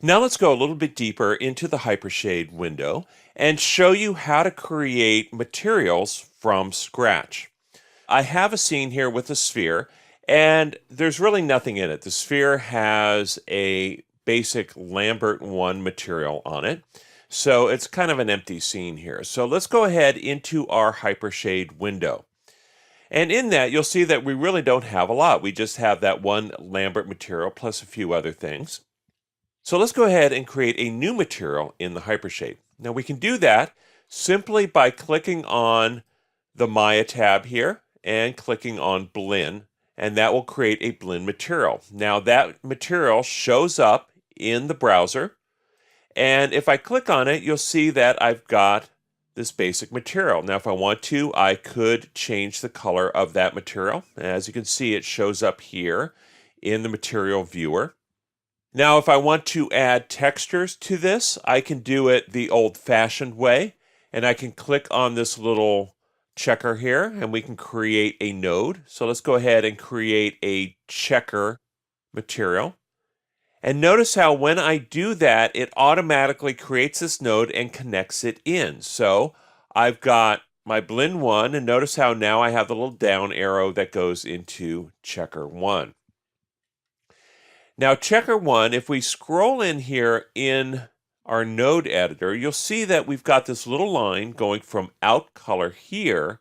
Now let's go a little bit deeper into the Hypershade window and show you how to create materials from scratch. I have a scene here with a sphere, and there's really nothing in it. The sphere has a basic Lambert 1 material on it, so it's kind of an empty scene here. So let's go ahead into our Hypershade window. And in that, you'll see that we really don't have a lot. We just have that one Lambert material plus a few other things. So let's go ahead and create a new material in the Hypershade. Now we can do that simply by clicking on the Maya tab here and clicking on Blend, and that will create a blend material. Now that material shows up in the browser, and if I click on it, you'll see that I've got this basic material. Now if I want to, I could change the color of that material. As you can see, it shows up here in the material viewer. Now, if I want to add textures to this, I can do it the old-fashioned way, and I can click on this little checker here, and we can create a node. So let's go ahead and create a checker material. And notice how when I do that, it automatically creates this node and connects it in. So I've got my blend 1, and notice how now I have the little down arrow that goes into checker 1. Now, checker 1, if we scroll in here in our node editor, you'll see that we've got this little line going from out color here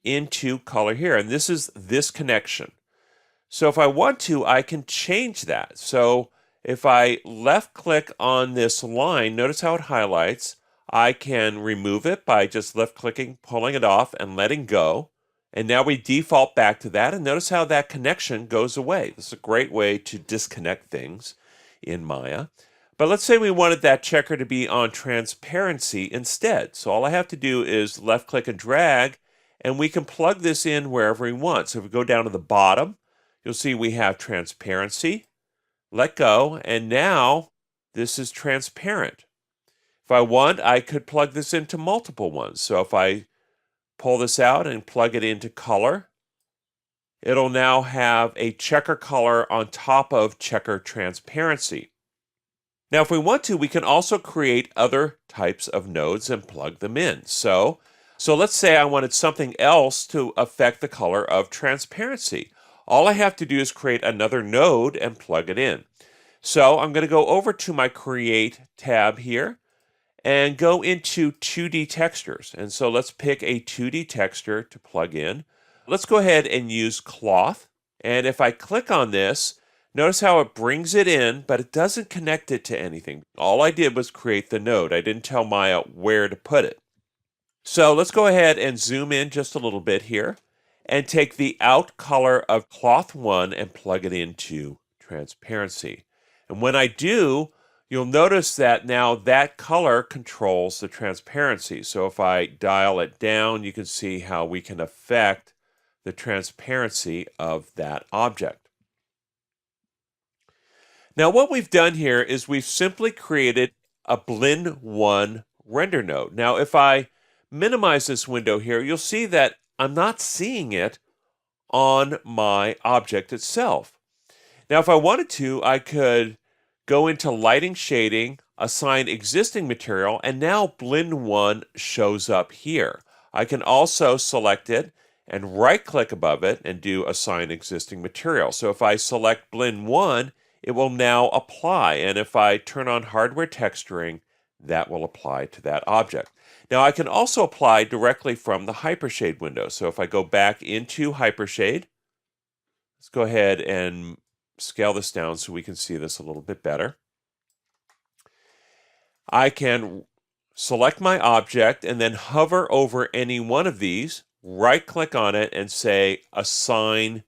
into color here, and this is this connection. So if I want to, I can change that. So if I left click on this line, notice how it highlights. I can remove it by just left clicking, pulling it off, and letting go. And now we default back to that, and notice how that connection goes away. This is a great way to disconnect things in Maya. But let's say we wanted that checker to be on transparency instead. So all I have to do is left click and drag, and we can plug this in wherever we want. So if we go down to the bottom, you'll see we have transparency, let go, and now this is transparent. If I want, I could plug this into multiple ones. So if I pull this out and plug it into color, it'll now have a checker color on top of checker transparency. Now, if we want to, we can also create other types of nodes and plug them in. So let's say I wanted something else to affect the color of transparency. All I have to do is create another node and plug it in. So I'm going to go over to my Create tab here and go into 2D textures. And so let's pick a 2D texture to plug in. Let's go ahead and use cloth. And if I click on this, notice how it brings it in, but it doesn't connect it to anything. All I did was create the node. I didn't tell Maya where to put it. So let's go ahead and zoom in just a little bit here and take the out color of cloth 1 and plug it into transparency. And when I do, you'll notice that now that color controls the transparency. So if I dial it down, you can see how we can affect the transparency of that object. Now what we've done here is we've simply created a blend 1 render node. Now if I minimize this window here, you'll see that I'm not seeing it on my object itself. Now if I wanted to, I could go into lighting shading, assign existing material, and now blend 1 shows up here. I can also select it and right click above it and do assign existing material. So if I select blend 1, it will now apply, and if I turn on hardware texturing, that will apply to that object. Now I can also apply directly from the Hypershade window. So if I go back into Hypershade, let's go ahead and scale this down so we can see this a little bit better. I can select my object and then hover over any one of these, right click on it and say assign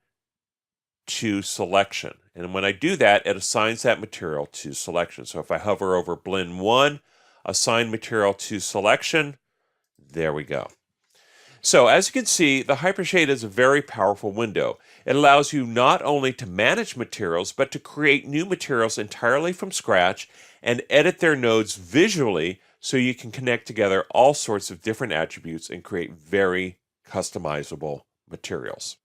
to selection. And when I do that, it assigns that material to selection. So if I hover over blend 1, assign material to selection, there we go. So as you can see, the Hypershade is a very powerful window. It allows you not only to manage materials, but to create new materials entirely from scratch and edit their nodes visually so you can connect together all sorts of different attributes and create very customizable materials.